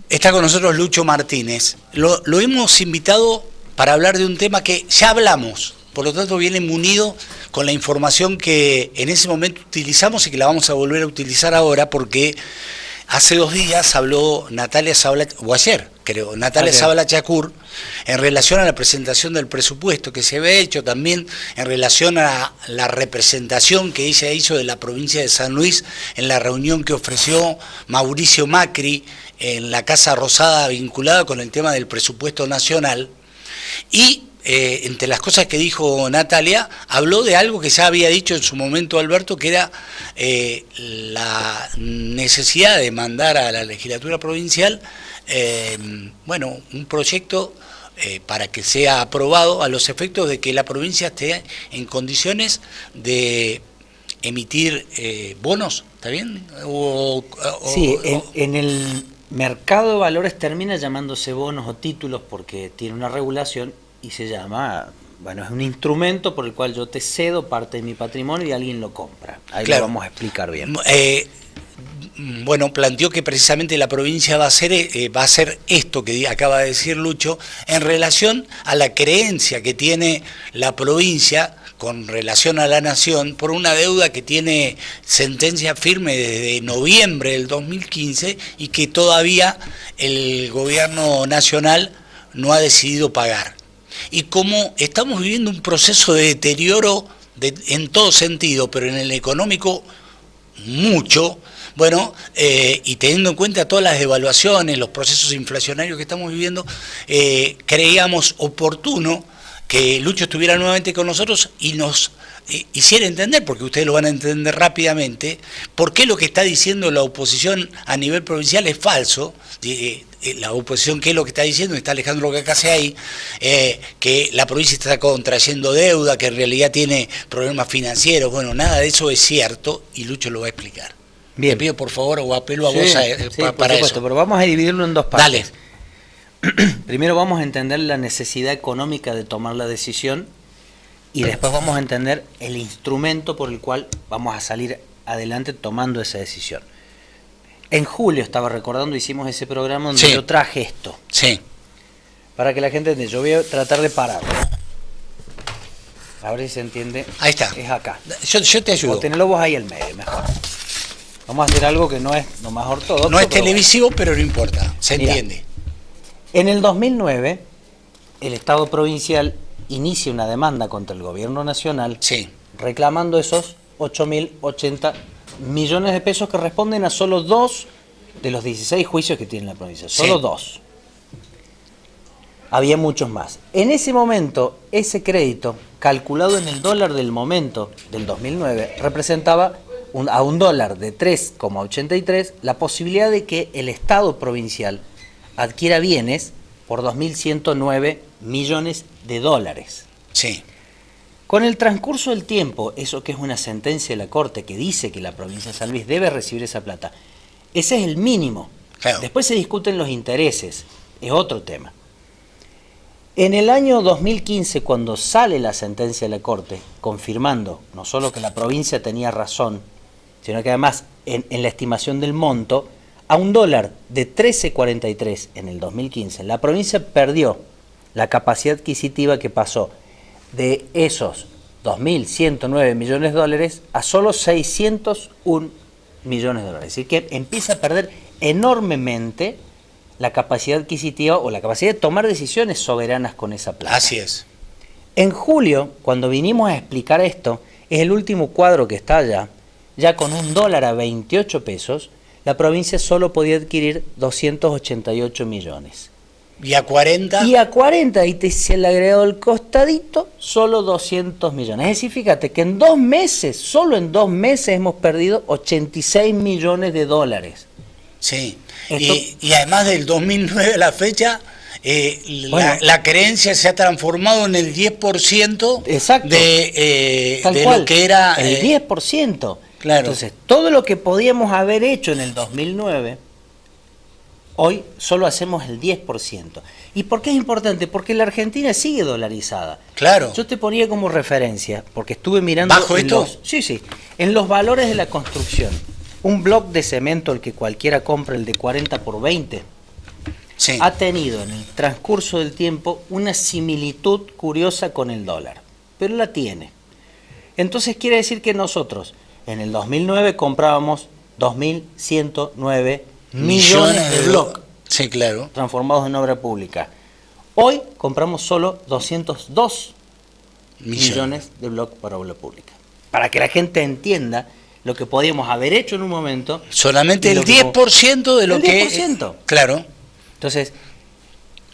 Está con nosotros Lucho Martínez. Lo hemos invitado para hablar de un tema que ya hablamos, por lo tanto viene munido con la información que en ese momento utilizamos y que la vamos a volver a utilizar ahora, porque hace 2 días habló Natalia Sabla, o ayer creo, Natalia Sabla Chacur, en relación a la presentación del presupuesto que se había hecho, también en relación a la representación que ella hizo de la provincia de San Luis en la reunión que ofreció Mauricio Macri en la Casa Rosada vinculada con el tema del presupuesto nacional. Y entre las cosas que dijo Natalia, habló de algo que ya había dicho en su momento Alberto, que era la necesidad de mandar a la legislatura provincial un proyecto para que sea aprobado a los efectos de que la provincia esté en condiciones de emitir bonos, ¿está bien? Sí, en el mercado de valores termina llamándose bonos o títulos porque tiene una regulación y se llama, es un instrumento por el cual yo te cedo parte de mi patrimonio y alguien lo compra. Ahí claro, lo vamos a explicar bien. Planteó que precisamente la provincia va a hacer esto que acaba de decir Lucho, en relación a la creencia que tiene la provincia con relación a la nación por una deuda que tiene sentencia firme desde noviembre del 2015 y que todavía el gobierno nacional no ha decidido pagar. Y como estamos viviendo un proceso de deterioro en todo sentido, pero en el económico mucho, y teniendo en cuenta todas las devaluaciones, los procesos inflacionarios que estamos viviendo, creíamos oportuno que Lucho estuviera nuevamente con nosotros y nos hiciera entender, porque ustedes lo van a entender rápidamente, por qué lo que está diciendo la oposición a nivel provincial es falso. La oposición, ¿qué es lo que está diciendo? Está Alejandro Cacase ahí, que la provincia está contrayendo deuda, que en realidad tiene problemas financieros. Bueno, nada de eso es cierto y Lucho lo va a explicar. Bien. Te pido por favor, o apelo a vos para eso. Pero vamos a dividirlo en 2 partes. Dale. Primero vamos a entender la necesidad económica de tomar la decisión y después vamos a entender el instrumento por el cual vamos a salir adelante tomando esa decisión. En julio, estaba recordando, hicimos ese programa donde yo traje esto. Sí. Para que la gente entienda, yo voy a tratar de pararlo. A ver si se entiende. Ahí está. Es acá. Yo te ayudo. O tenerlo vos ahí al medio, mejor. Vamos a hacer algo que no es lo más ortodoxo. No es televisivo, pero no importa. Se entiende. En el 2009, el Estado provincial inicia una demanda contra el gobierno nacional reclamando esos 8.080 millones de pesos que responden a solo 2 de los 16 juicios que tiene la provincia. Solo 2. Había muchos más. En ese momento, ese crédito, calculado en el dólar del momento del 2009, representaba a un dólar de 3,83 la posibilidad de que el Estado provincial adquiera bienes por 2.109 millones de dólares. Sí. Con el transcurso del tiempo, eso que es una sentencia de la Corte que dice que la provincia de San Luis debe recibir esa plata, ese es el mínimo. Claro. Después se discuten los intereses, es otro tema. En el año 2015, cuando sale la sentencia de la Corte, confirmando no solo que la provincia tenía razón, sino que además en la estimación del monto, a un dólar de 13,43 en el 2015, la provincia perdió la capacidad adquisitiva que pasó de esos 2.109 millones de dólares a solo 601 millones de dólares. Es decir, que empieza a perder enormemente la capacidad adquisitiva o la capacidad de tomar decisiones soberanas con esa plata. Así es. En julio, cuando vinimos a explicar esto, es el último cuadro que está allá, ya con un dólar a 28 pesos, la provincia solo podía adquirir 288 millones. ¿Y a 40? Y a 40, y se le agregado el costadito, solo 200 millones. Es decir, fíjate que en 2 meses, solo en 2 meses hemos perdido 86 millones de dólares. Sí, y además del 2009 a la fecha, la creencia se ha transformado en el 10% de lo que era... El 10%. Claro. Entonces, todo lo que podíamos haber hecho en el 2009, hoy solo hacemos el 10%. ¿Y por qué es importante? Porque la Argentina sigue dolarizada. Claro. Yo te ponía como referencia, porque estuve mirando... ¿Bajo esto? Sí, en los valores de la construcción. Un bloque de cemento, el que cualquiera compra, el de 40 por 20, sí, ha tenido en el transcurso del tiempo una similitud curiosa con el dólar, pero la tiene. Entonces quiere decir que nosotros en el 2009 comprábamos 2.109 millones de bloques, sí, claro, transformados en obra pública. Hoy compramos solo 202 millones de bloques para obra pública. Para que la gente entienda lo que podíamos haber hecho en un momento. Solamente el 10% de lo el 10%. Claro. Entonces,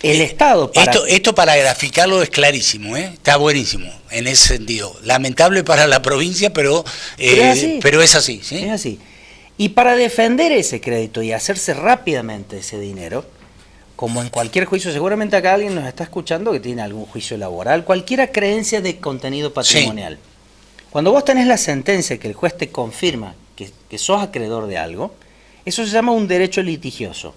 el Estado... Esto para graficarlo es clarísimo, ¿eh? Está buenísimo en ese sentido. Lamentable para la provincia, pero es así. ¿Sí? Es así. Y para defender ese crédito y hacerse rápidamente ese dinero, como en cualquier juicio, seguramente acá alguien nos está escuchando que tiene algún juicio laboral, cualquier creencia de contenido patrimonial. Sí. Cuando vos tenés la sentencia que el juez te confirma que sos acreedor de algo, eso se llama un derecho litigioso,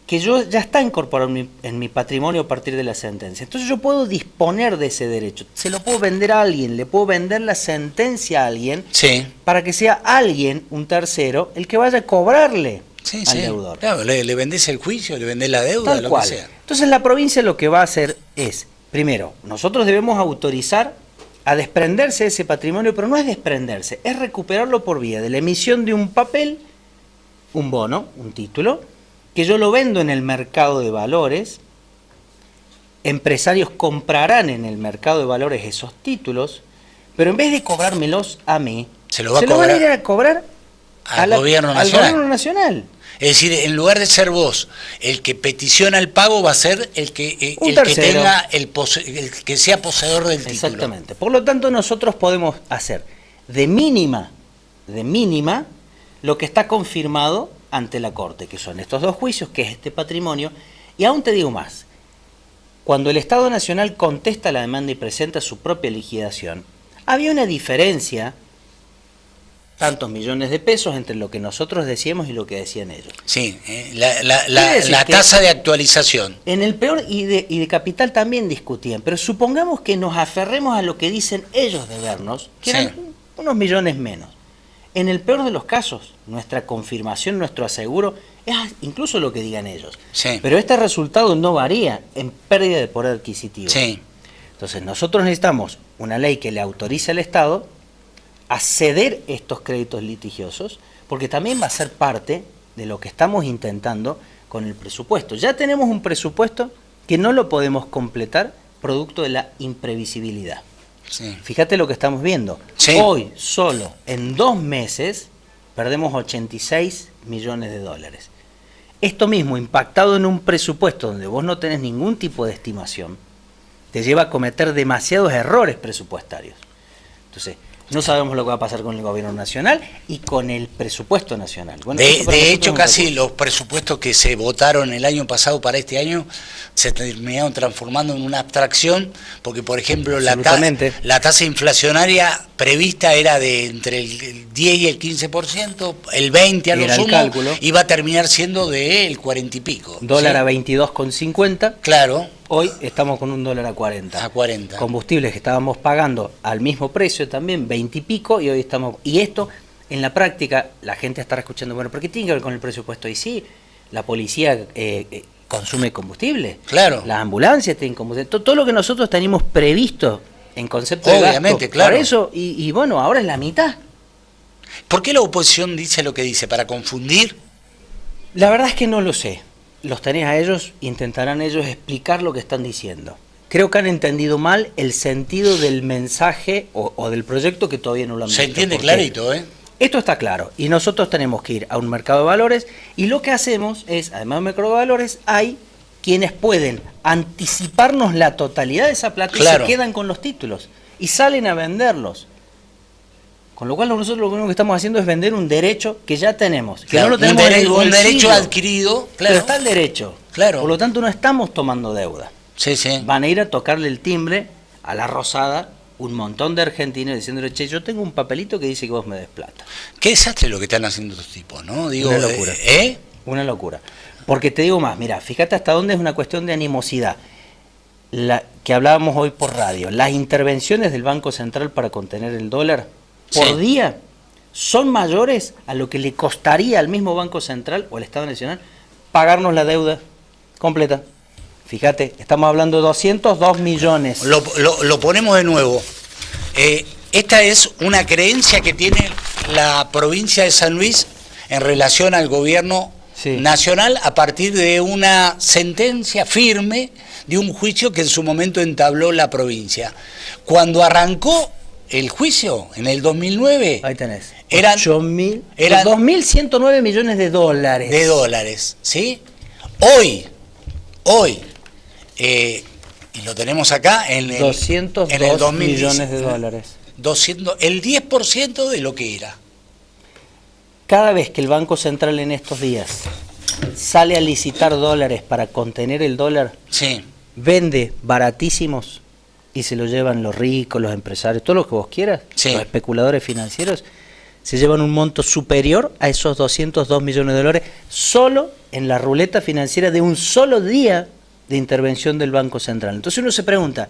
que ya está incorporado en mi patrimonio a partir de la sentencia. Entonces yo puedo disponer de ese derecho, se lo puedo vender a alguien, le puedo vender la sentencia a alguien, sí, para que sea alguien, un tercero, el que vaya a cobrarle al deudor. Claro, le vendés el juicio, le vendés la deuda, tal cual. Que sea. Entonces la provincia lo que va a hacer es, primero, nosotros debemos autorizar a desprenderse de ese patrimonio, pero no es desprenderse, es recuperarlo por vía de la emisión de un papel, un bono, un título, que yo lo vendo en el mercado de valores, empresarios comprarán en el mercado de valores esos títulos, pero en vez de cobrármelos a mí, se lo van a ir a cobrar al gobierno nacional. Es decir, en lugar de ser vos el que peticiona el pago, va a ser el que tenga el que sea poseedor del título. Exactamente. Por lo tanto, nosotros podemos hacer de mínima lo que está confirmado ante la Corte, que son estos 2 juicios, que es este patrimonio. Y aún te digo más, cuando el Estado Nacional contesta la demanda y presenta su propia liquidación, había una diferencia, tantos millones de pesos, entre lo que nosotros decíamos y lo que decían ellos. Sí, la tasa de actualización. En el peor, y de capital también discutían, pero supongamos que nos aferremos a lo que dicen ellos de vernos, que eran unos millones menos. En el peor de los casos, nuestra confirmación, nuestro aseguro, es incluso lo que digan ellos. Sí. Pero este resultado no varía en pérdida de poder adquisitivo. Sí. Entonces nosotros necesitamos una ley que le autorice al Estado a ceder estos créditos litigiosos, porque también va a ser parte de lo que estamos intentando con el presupuesto. Ya tenemos un presupuesto que no lo podemos completar producto de la imprevisibilidad. Sí. Fíjate lo que estamos viendo. Sí. Hoy, solo en 2 meses, perdemos 86 millones de dólares. Esto mismo, impactado en un presupuesto donde vos no tenés ningún tipo de estimación, te lleva a cometer demasiados errores presupuestarios. Entonces, no sabemos lo que va a pasar con el gobierno nacional y con el presupuesto nacional. Bueno, de hecho, casi los presupuestos que se votaron el año pasado para este año se terminaron transformando en una abstracción, porque, por ejemplo, la tasa inflacionaria prevista era de entre el 10 y el 15%, el 20% a lo sumo, iba a terminar siendo del 40 y pico. Dólar a 22,50. Claro. Hoy estamos con $1 a 40. A 40. Combustibles que estábamos pagando al mismo precio también, 20 y pico, y hoy estamos... Y esto, en la práctica, la gente estará escuchando, bueno, ¿pero qué tiene que ver con el presupuesto? Y sí, la policía consume combustible. Claro. Las ambulancias tienen combustible. Todo lo que nosotros teníamos previsto en concepto Obviamente, de gasto. claro. Por eso, y bueno, ahora es la mitad. ¿Por qué la oposición dice lo que dice? ¿Para confundir? La verdad es que no lo sé. Los tenés a ellos, intentarán ellos explicar lo que están diciendo. Creo que han entendido mal el sentido del mensaje o del proyecto que todavía no lo han visto. Se entiende clarito, ¿eh? Esto está claro, y nosotros tenemos que ir a un mercado de valores, y lo que hacemos es, además de un mercado de valores, hay quienes pueden anticiparnos la totalidad de esa plata y se quedan con los títulos, y salen a venderlos. Con lo cual nosotros lo único que estamos haciendo es vender un derecho que ya tenemos, que no lo tenemos en el bolsillo, un derecho adquirido, claro. Pero está el derecho. Claro. Por lo tanto no estamos tomando deuda. Sí, sí. Van a ir a tocarle el timbre a la Rosada un montón de argentinos diciéndole, che, yo tengo un papelito que dice que vos me des plata. Qué desastre lo que están haciendo estos tipos, ¿no? Digo, una locura. Una locura. Porque te digo más, mira, fíjate hasta dónde es una cuestión de animosidad. Que hablábamos hoy por radio, las intervenciones del Banco Central para contener el dólar por día son mayores a lo que le costaría al mismo Banco Central o al Estado Nacional pagarnos la deuda completa. Fíjate, estamos hablando de 202 millones. Lo ponemos de nuevo. Esta es una creencia que tiene la provincia de San Luis en relación al gobierno nacional a partir de una sentencia firme de un juicio que en su momento entabló la provincia. Cuando arrancó el juicio, en el 2009... Ahí tenés. Eran 2.109 millones de dólares. De dólares, ¿sí? Hoy, y lo tenemos acá en el 202 millones de dólares. El 10% de lo que era. Cada vez que el Banco Central en estos días sale a licitar dólares para contener el dólar, vende baratísimos y se lo llevan los ricos, los empresarios, todo lo que vos quieras, los especuladores financieros, se llevan un monto superior a esos 202 millones de dólares solo en la ruleta financiera de un solo día de intervención del Banco Central. Entonces uno se pregunta,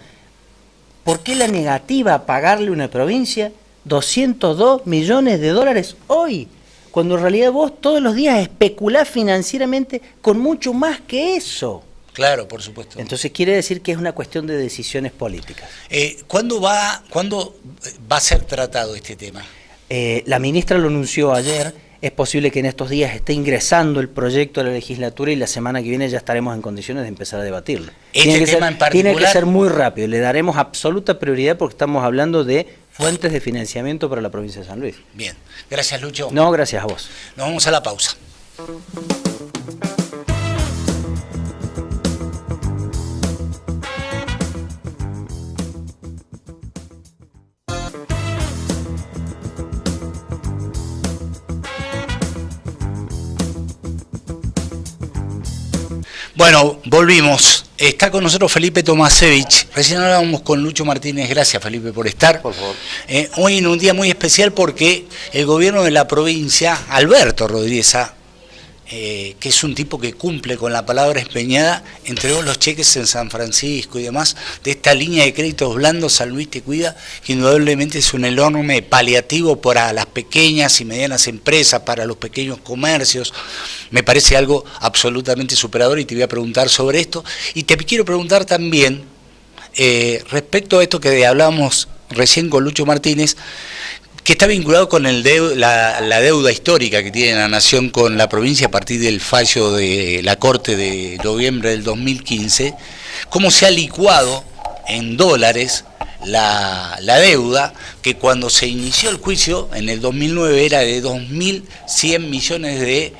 ¿por qué la negativa a pagarle a una provincia 202 millones de dólares hoy? Cuando en realidad vos todos los días especulás financieramente con mucho más que eso. Claro, por supuesto. Entonces quiere decir que es una cuestión de decisiones políticas. ¿Cuándo va a ser tratado este tema? La ministra lo anunció ayer. Es posible que en estos días esté ingresando el proyecto a la legislatura y la semana que viene ya estaremos en condiciones de empezar a debatirlo. Tiene que ser muy rápido. Le daremos absoluta prioridad porque estamos hablando de fuentes de financiamiento para la provincia de San Luis. Bien. Gracias, Lucho. No, gracias a vos. Nos vamos a la pausa. Bueno, volvimos. Está con nosotros Felipe Tomasevich. Recién hablábamos con Lucho Martínez. Gracias, Felipe, por estar. Por favor. Hoy en un día muy especial porque el gobierno de la provincia, Alberto Rodríguez, que es un tipo que cumple con la palabra empeñada, entregó los cheques en San Francisco y demás de esta línea de créditos blandos San Luis Te Cuida, que indudablemente es un enorme paliativo para las pequeñas y medianas empresas, para los pequeños comercios. Me parece algo absolutamente superador y te voy a preguntar sobre esto. Y te quiero preguntar también, respecto a esto que hablábamos recién con Lucho Martínez, que está vinculado con la deuda histórica que tiene la Nación con la provincia a partir del fallo de la Corte de noviembre del 2015, cómo se ha licuado en dólares la deuda, que cuando se inició el juicio en el 2009 era de 2.100 millones de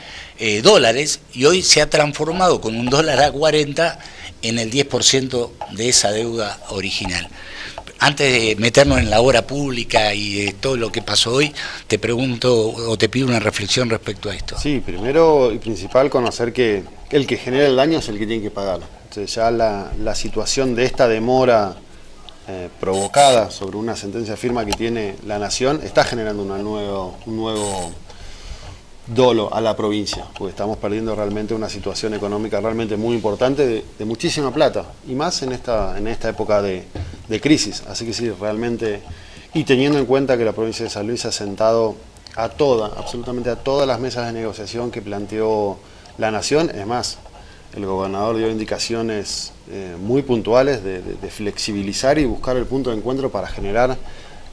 dólares y hoy se ha transformado con $1 a 40 en el 10% de esa deuda original. Antes de meternos en la obra pública y de todo lo que pasó hoy, te pregunto o te pido una reflexión respecto a esto. Sí, primero y principal conocer que el que genera el daño es el que tiene que pagar. Entonces ya la situación de esta demora provocada sobre una sentencia firme que tiene la Nación está generando un nuevo dolo a la provincia, porque estamos perdiendo realmente una situación económica realmente muy importante de muchísima plata, y más en esta época de crisis. Así que sí, realmente, y teniendo en cuenta que la provincia de San Luis ha sentado absolutamente a todas las mesas de negociación que planteó la Nación, es más, el gobernador dio indicaciones muy puntuales de flexibilizar y buscar el punto de encuentro para generar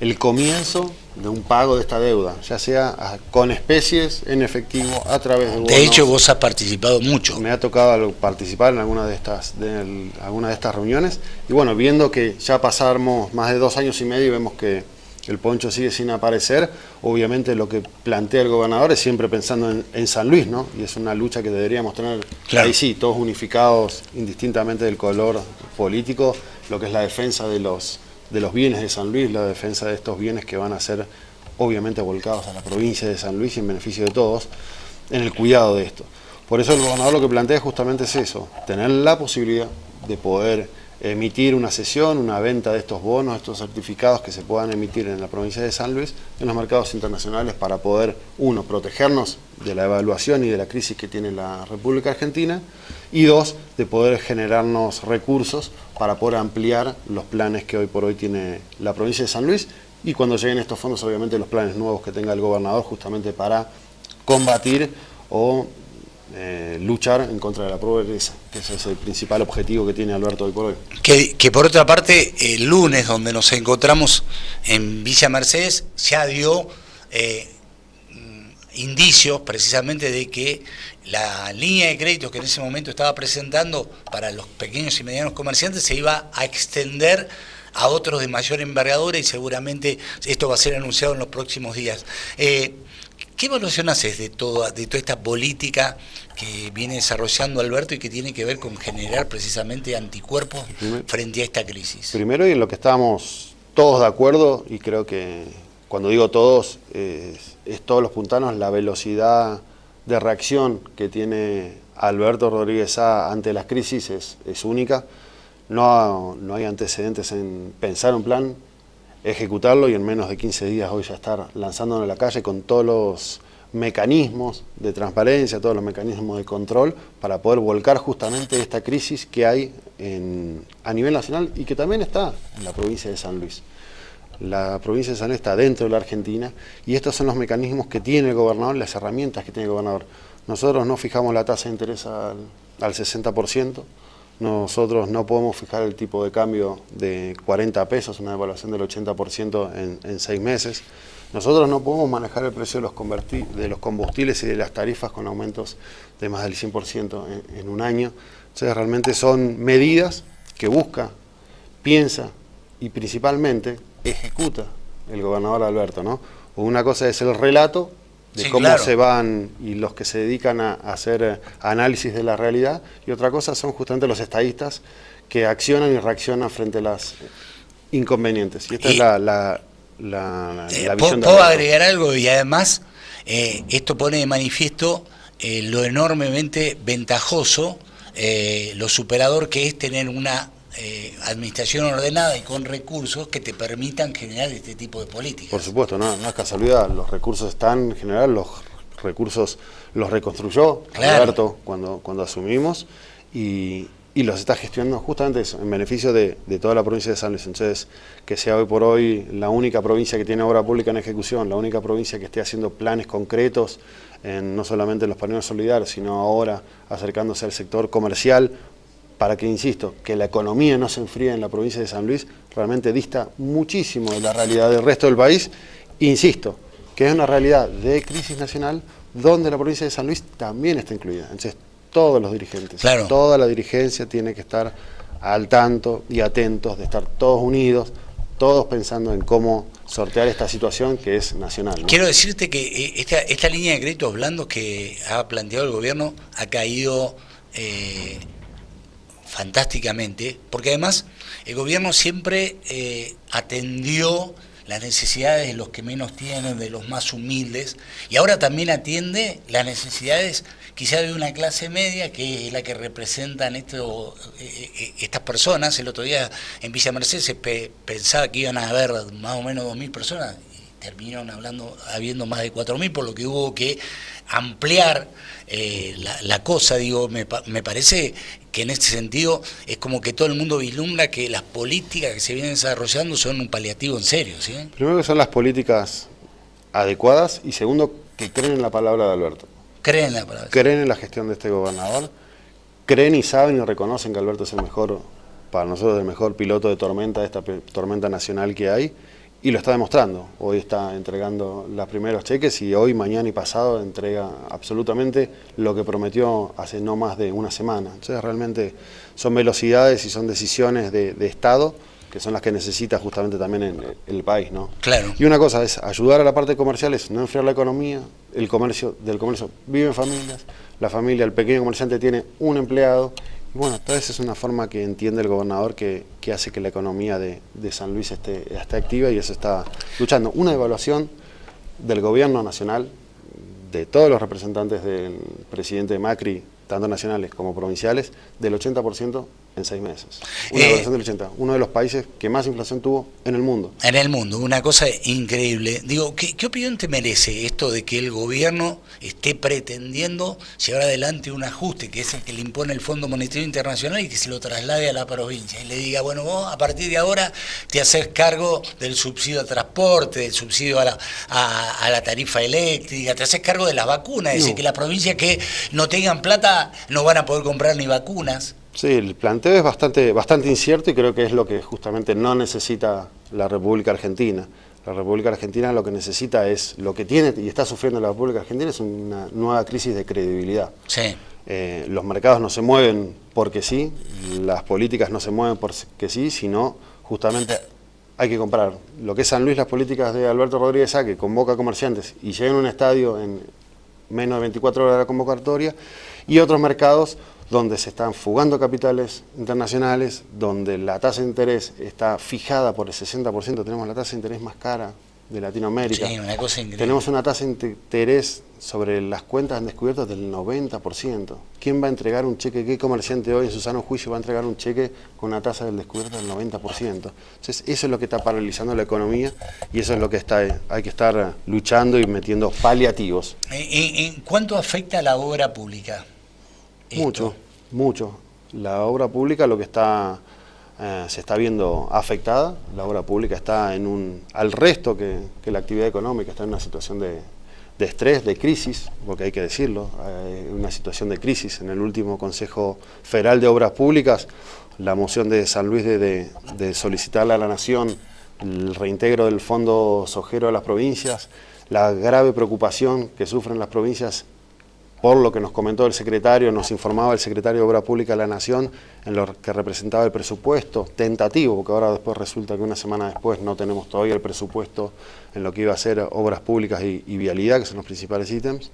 el comienzo de un pago de esta deuda, ya sea con especies, en efectivo, a través de bonos. De hecho, vos has participado mucho. Me ha tocado participar en alguna de estas reuniones, y bueno, viendo que ya pasamos más de 2 años y medio y vemos que el poncho sigue sin aparecer, obviamente lo que plantea el gobernador es siempre pensando en San Luis, ¿no? Y es una lucha que deberíamos tener, claro, ahí sí, todos unificados, indistintamente del color político, lo que es la defensa de los bienes de San Luis, la defensa de estos bienes que van a ser obviamente volcados a la provincia de San Luis y en beneficio de todos, en el cuidado de esto. Por eso el gobernador lo que plantea justamente es eso, tener la posibilidad de poder emitir una cesión, una venta de estos bonos, estos certificados que se puedan emitir en la provincia de San Luis, en los mercados internacionales, para poder, uno, protegernos de la evaluación y de la crisis que tiene la República Argentina, y dos, de poder generarnos recursos para poder ampliar los planes que hoy por hoy tiene la provincia de San Luis, y cuando lleguen estos fondos, obviamente los planes nuevos que tenga el gobernador, justamente para combatir o luchar en contra de la pobreza, que ese es el principal objetivo que tiene Alberto hoy por hoy. Que por otra parte, el lunes, donde nos encontramos en Villa Mercedes, ya dio indicios precisamente de que la línea de créditos que en ese momento estaba presentando para los pequeños y medianos comerciantes se iba a extender a otros de mayor envergadura, y seguramente esto va a ser anunciado en los próximos días. ¿Qué evaluación haces de toda esta política que viene desarrollando Alberto y que tiene que ver con generar precisamente anticuerpos frente a esta crisis? Primero, y en lo que estamos todos de acuerdo, y creo que cuando digo todos, es todos los puntanos, la velocidad de reacción que tiene Alberto Rodríguez Sá ante las crisis es única. No hay antecedentes en pensar un plan, ejecutarlo y en menos de 15 días hoy ya estar lanzándolo a la calle con todos los mecanismos de transparencia, todos los mecanismos de control para poder volcar justamente esta crisis que hay a nivel nacional y que también está en la provincia de San Luis. La provincia de San Luis está dentro de la Argentina y estos son los mecanismos que tiene el gobernador, las herramientas que tiene el gobernador. Nosotros no fijamos la tasa de interés al 60%. Nosotros no podemos fijar el tipo de cambio de 40 pesos, una devaluación del 80% en 6 meses. Nosotros no podemos manejar el precio de los combustibles y de las tarifas con aumentos de más del 100% en un año. Entonces realmente son medidas que busca, piensa y principalmente ejecuta el gobernador Alberto, ¿no? Una cosa es el relato de sí, cómo claro, se van y los que se dedican a hacer análisis de la realidad, y otra cosa son justamente los estadistas que accionan y reaccionan frente a las inconvenientes. Y esta es la visión de ¿Puedo Alberto. agregar algo? Y además, esto pone de manifiesto lo enormemente ventajoso, lo superador que es tener una administración ordenada y con recursos que te permitan generar este tipo de políticas. Por supuesto, no es casualidad, los recursos están en general, los recursos los reconstruyó claro, Alberto cuando asumimos y los está gestionando justamente eso, en beneficio de toda la provincia de San Luis. Entonces, que sea hoy por hoy la única provincia que tiene obra pública en ejecución, la única provincia que esté haciendo planes concretos, no solamente en los paneles solidarios, sino ahora acercándose al sector comercial, para que, insisto, que la economía no se enfríe en la provincia de San Luis, realmente dista muchísimo de la realidad del resto del país. Insisto, que es una realidad de crisis nacional donde la provincia de San Luis también está incluida. Entonces, todos los dirigentes, claro, toda la dirigencia tiene que estar al tanto y atentos de estar todos unidos, todos pensando en cómo sortear esta situación que es nacional, ¿no? Quiero decirte que esta línea de créditos blandos que ha planteado el gobierno ha caído fantásticamente, porque además el gobierno siempre atendió las necesidades de los que menos tienen, de los más humildes, y ahora también atiende las necesidades quizá de una clase media, que es la que representan estas personas. El otro día en Villa Mercedes se pensaba que iban a haber más o menos 2.000 personas, y terminaron habiendo más de 4.000, por lo que hubo que ampliar la cosa. Digo, me parece que en este sentido es como que todo el mundo vislumbra que las políticas que se vienen desarrollando son un paliativo en serio, ¿sí? Primero que son las políticas adecuadas y segundo que creen en la palabra de Alberto. Creen en la palabra. Creen en la gestión de este gobernador, creen y saben y reconocen que Alberto es el mejor, para nosotros el mejor piloto de tormenta, de esta tormenta nacional que hay, y lo está demostrando. Hoy está entregando los primeros cheques y hoy, mañana y pasado entrega absolutamente lo que prometió hace no más de una semana. Entonces realmente son velocidades y son decisiones de Estado que son las que necesita justamente también en el país, ¿no? Claro. Y una cosa es ayudar a la parte comercial, es no enfriar la economía, del comercio viven familias, la familia, el pequeño comerciante tiene un empleado, y bueno, toda esa es una forma que entiende el gobernador que hace que la economía de San Luis esté activa y eso está luchando. Una evaluación del gobierno nacional, de todos los representantes del presidente Macri, tanto nacionales como provinciales, del 80% en 6 meses. Una evaluación del 80%. Uno de los países que más inflación tuvo en el mundo. En el mundo, una cosa increíble. Digo, ¿qué opinión te merece esto de que el gobierno esté pretendiendo llevar adelante un ajuste, que es el que le impone el Fondo Monetario Internacional y que se lo traslade a la provincia? Y le diga, bueno, vos a partir de ahora te haces cargo del subsidio al transporte, del subsidio a la tarifa eléctrica, te haces cargo de las vacunas, es decir, que las provincias que no tengan plata no van a poder comprar ni vacunas. Sí, el planteo es bastante incierto y creo que es lo que justamente no necesita la República Argentina. La República Argentina lo que necesita es, lo que tiene y está sufriendo la República Argentina es una nueva crisis de credibilidad. Sí. Los mercados no se mueven porque sí, las políticas no se mueven porque sí, sino justamente hay que comprar. Lo que es San Luis, las políticas de Alberto Rodríguez Sá, que convoca comerciantes y llega a un estadio en menos de 24 horas de la convocatoria, y otros mercados donde se están fugando capitales internacionales, donde la tasa de interés está fijada por el 60%, tenemos la tasa de interés más cara de Latinoamérica. Sí, una cosa increíble. Tenemos una tasa de interés sobre las cuentas en descubierto del 90%. ¿Quién va a entregar un cheque? ¿Qué comerciante hoy en su sano juicio va a entregar un cheque con una tasa del descubierto del 90%? Entonces eso es lo que está paralizando la economía y eso es lo que hay que estar luchando y metiendo paliativos. ¿En cuánto afecta a la obra pública? Mucho. La obra pública lo que se está viendo afectada, la obra pública está al resto que la actividad económica, está en una situación de estrés, de crisis, porque hay que decirlo, una situación de crisis. En el último Consejo Federal de Obras Públicas, la moción de San Luis de solicitarle a la Nación el reintegro del Fondo Sojero a las provincias, la grave preocupación que sufren las provincias por lo que nos comentó el secretario, nos informaba el secretario de Obra Pública de la Nación, en lo que representaba el presupuesto tentativo, porque ahora después resulta que una semana después no tenemos todavía el presupuesto en lo que iba a ser obras públicas y vialidad, que son los principales ítems.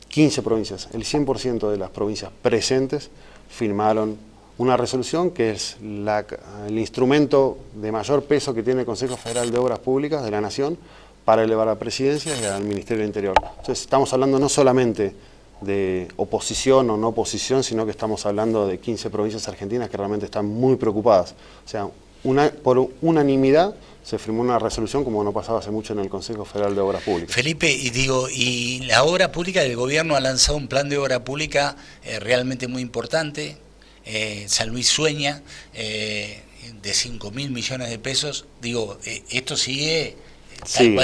15 provincias, el 100% de las provincias presentes firmaron una resolución que es el instrumento de mayor peso que tiene el Consejo Federal de Obras Públicas de la Nación, para elevar a la presidencia y al Ministerio del Interior. Entonces estamos hablando no solamente de oposición o no oposición, sino que estamos hablando de 15 provincias argentinas que realmente están muy preocupadas. O sea, por unanimidad se firmó una resolución como no pasaba hace mucho en el Consejo Federal de Obras Públicas. Felipe, y la obra pública del gobierno ha lanzado un plan de obra pública realmente muy importante. San Luis sueña de 5.000 millones de pesos. Digo, esto sigue... Sí,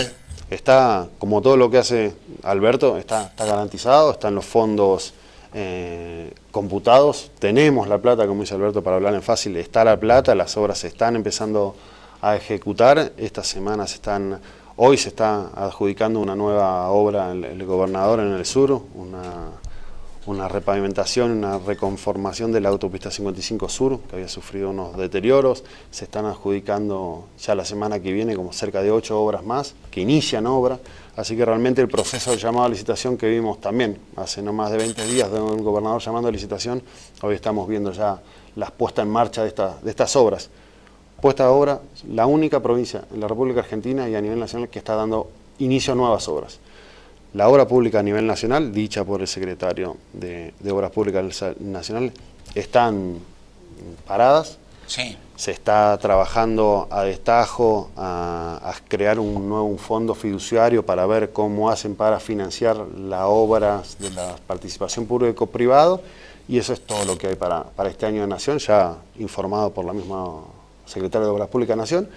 está, como todo lo que hace Alberto, está garantizado, están los fondos computados, tenemos la plata, como dice Alberto, para hablar en fácil, está la plata, las obras se están empezando a ejecutar, estas semanas hoy se está adjudicando una nueva obra el gobernador en el sur, una repavimentación, una reconformación de la autopista 55 Sur, que había sufrido unos deterioros. Se están adjudicando ya la semana que viene como cerca de 8 obras más, que inician obra. Así que realmente el proceso de llamado a licitación que vimos también hace no más de 20 días de un gobernador llamando a licitación, hoy estamos viendo ya las puestas en marcha de estas obras. Puesta a obra, la única provincia en la República Argentina y a nivel nacional que está dando inicio a nuevas obras. La obra pública a nivel nacional, dicha por el secretario de Obras Públicas Nacional, están paradas. Sí. se está trabajando a destajo a crear un fondo fiduciario para ver cómo hacen para financiar la obra de la participación público-privado, y eso es todo lo que hay para este año de Nación, ya informado por la misma Secretaria de Obras Públicas de Nación,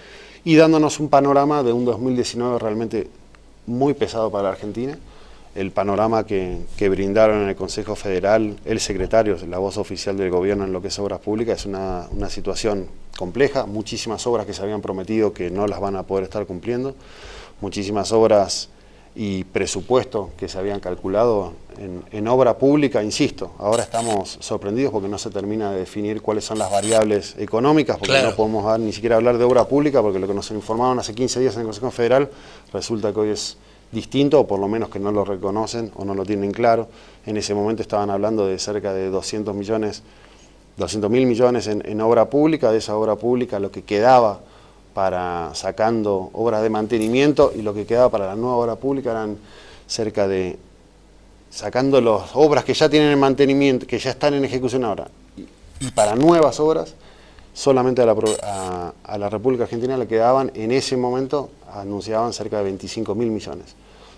y dándonos un panorama de un 2019 realmente muy pesado para la Argentina. El panorama que brindaron en el Consejo Federal el secretario, la voz oficial del gobierno en lo que es obras públicas, es una situación compleja, muchísimas obras que se habían prometido que no las van a poder estar cumpliendo, muchísimas obras y presupuestos que se habían calculado en obra pública, insisto, ahora estamos sorprendidos porque no se termina de definir cuáles son las variables económicas, porque no podemos ni siquiera hablar de obra pública, porque lo que nos informaron hace 15 días en el Consejo Federal resulta que hoy es distinto, o por lo menos que no lo reconocen o no lo tienen claro. En ese momento estaban hablando de cerca de 200.000 millones en obra pública. De esa obra pública lo que quedaba para sacando obras de mantenimiento y lo que quedaba para la nueva obra pública eran cerca de, sacando las obras que ya tienen en mantenimiento, que ya están en ejecución ahora, y para nuevas obras, solamente a la República Argentina le quedaban, en ese momento, anunciaban cerca de 25.000 millones.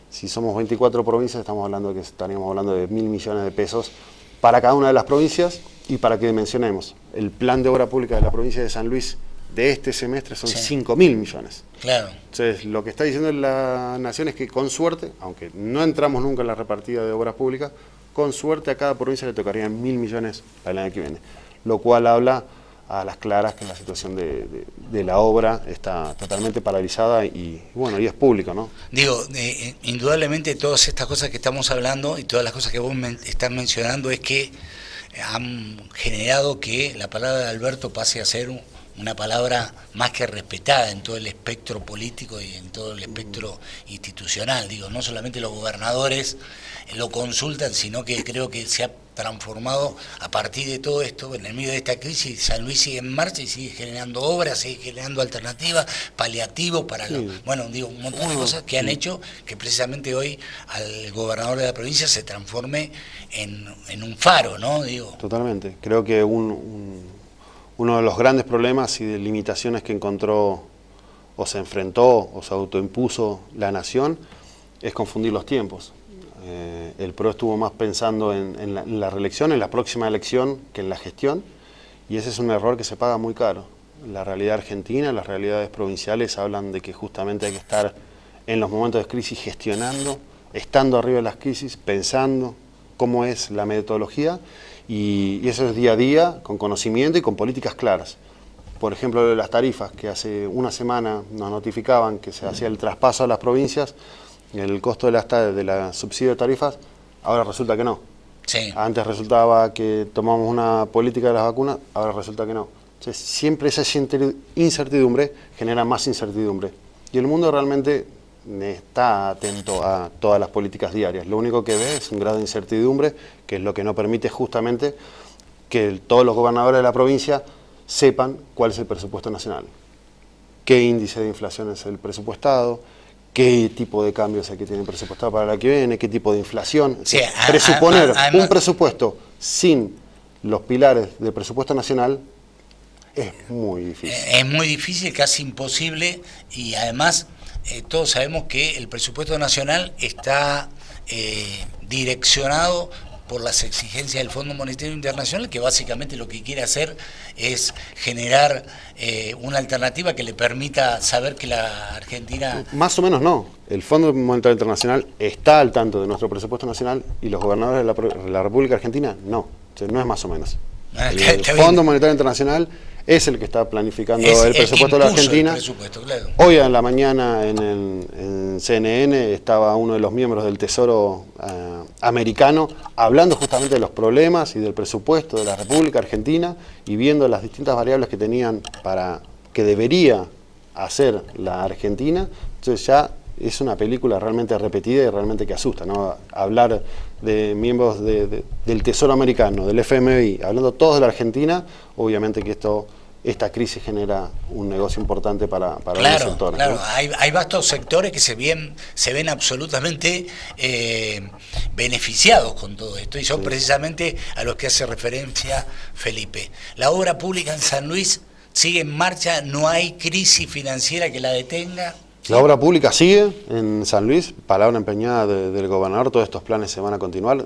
Si somos 24 provincias, estamos hablando de que estaríamos hablando de 1.000 millones de pesos para cada una de las provincias. Y para que mencionemos, el plan de obra pública de la provincia de San Luis de este semestre son 5.000 millones. Claro. Entonces, lo que está diciendo la Nación es que con suerte, aunque no entramos nunca en la repartida de obras públicas, con suerte a cada provincia le tocarían 1.000 millones para el año que viene. Lo cual habla a las claras que la situación de la obra está totalmente paralizada y bueno, y es público, ¿no? Digo, indudablemente todas estas cosas que estamos hablando y todas las cosas que vos estás mencionando es que han generado que la palabra de Alberto pase a ser una palabra más que respetada en todo el espectro político y en todo el espectro institucional. Digo, no solamente los gobernadores lo consultan, sino que creo que se ha transformado a partir de todo esto, en el medio de esta crisis. San Luis sigue en marcha y sigue generando obras, sigue generando alternativas, paliativos para bueno, digo, un montón de cosas que han hecho que precisamente hoy al gobernador de la provincia se transforme en un faro, ¿no? Digo. Totalmente. Creo que uno de los grandes problemas y de limitaciones que encontró o se enfrentó o se autoimpuso la Nación es confundir los tiempos. El PRO estuvo más pensando en la reelección, en la próxima elección, que en la gestión, y ese es un error que se paga muy caro. La realidad argentina, las realidades provinciales hablan de que justamente hay que estar en los momentos de crisis gestionando, estando arriba de las crisis, pensando cómo es la metodología, y eso es día a día, con conocimiento y con políticas claras. Por ejemplo, de las tarifas, que hace una semana nos notificaban que se hacía el traspaso a las provincias, el costo de la subsidio de tarifas, ahora resulta que no. Sí. Antes resultaba que tomamos una política de las vacunas, ahora resulta que no. Entonces, siempre esa incertidumbre genera más incertidumbre. Y el mundo realmente está atento a todas las políticas diarias. Lo único que ve es un grado de incertidumbre, que es lo que no permite justamente que todos los gobernadores de la provincia sepan cuál es el presupuesto nacional, qué índice de inflación es el presupuestado, qué tipo de cambios hay que tener presupuestado para la que viene, qué tipo de inflación. Sí, presuponer un presupuesto sin los pilares del presupuesto nacional es muy difícil. Es muy difícil, casi imposible, y además todos sabemos que el presupuesto nacional está direccionado por las exigencias del Fondo Monetario Internacional, que básicamente lo que quiere hacer es generar una alternativa que le permita saber que la Argentina... Más o menos no. El Fondo Monetario Internacional está al tanto de nuestro presupuesto nacional y los gobernadores de la República Argentina no. O sea, no es más o menos. El Fondo Monetario Internacional es el que está planificando el presupuesto de la Argentina. Claro. Hoy en la mañana en CNN estaba uno de los miembros del Tesoro americano hablando justamente de los problemas y del presupuesto de la República Argentina y viendo las distintas variables que tenían para que debería hacer la Argentina. Entonces ya es una película realmente repetida y realmente que asusta, ¿no? Hablar de miembros del Tesoro americano, del FMI, hablando todos de la Argentina, obviamente que esta crisis genera un negocio importante para los sectores. Claro, ¿no? Hay vastos sectores que se ven absolutamente beneficiados con todo esto, y son precisamente a los que hace referencia Felipe. La obra pública en San Luis sigue en marcha, no hay crisis financiera que la detenga. La obra pública sigue en San Luis, palabra empeñada del gobernador, todos estos planes se van a continuar.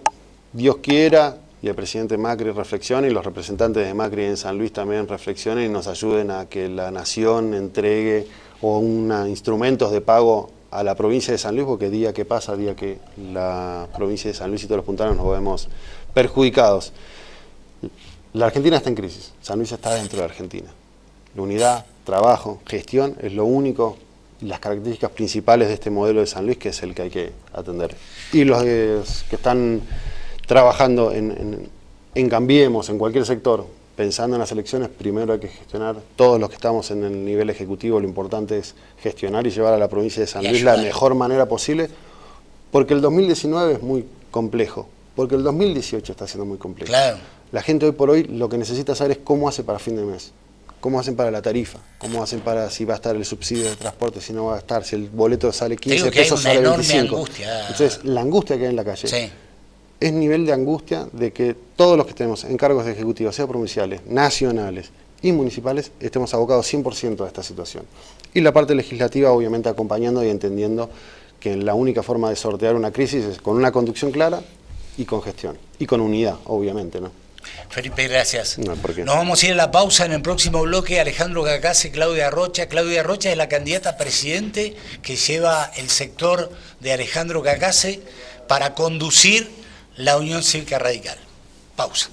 Dios quiera y el presidente Macri reflexione y los representantes de Macri en San Luis también reflexionen y nos ayuden a que la nación entregue instrumentos de pago a la provincia de San Luis, porque día que pasa, día que la provincia de San Luis y todos los puntanos nos vemos perjudicados. La Argentina está en crisis, San Luis está dentro de Argentina. La unidad, trabajo, gestión es lo único, las características principales de este modelo de San Luis, que es el que hay que atender. Y los que están trabajando en Cambiemos, en cualquier sector, pensando en las elecciones, primero hay que gestionar, todos los que estamos en el nivel ejecutivo, lo importante es gestionar y llevar a la provincia de San Luis la mejor manera posible, porque el 2019 es muy complejo, porque el 2018 está siendo muy complejo. Claro. La gente hoy por hoy lo que necesita saber es cómo hace para fin de mes. ¿Cómo hacen para la tarifa? ¿Cómo hacen para si va a estar el subsidio de transporte, si no va a estar? Si el boleto sale 15 pesos, sale 25. Angustia. Entonces, la angustia que hay en la calle es nivel de angustia de que todos los que tenemos en cargos ejecutivos, sea provinciales, nacionales y municipales, estemos abocados 100% a esta situación. Y la parte legislativa, obviamente, acompañando y entendiendo que la única forma de sortear una crisis es con una conducción clara y con gestión. Y con unidad, obviamente, ¿no? Felipe, gracias. No, ¿por qué? Nos vamos a ir a la pausa. En el próximo bloque, Alejandro Cacase, Claudia Rocha. Claudia Rocha es la candidata a presidente que lleva el sector de Alejandro Cacase para conducir la Unión Cívica Radical. Pausa.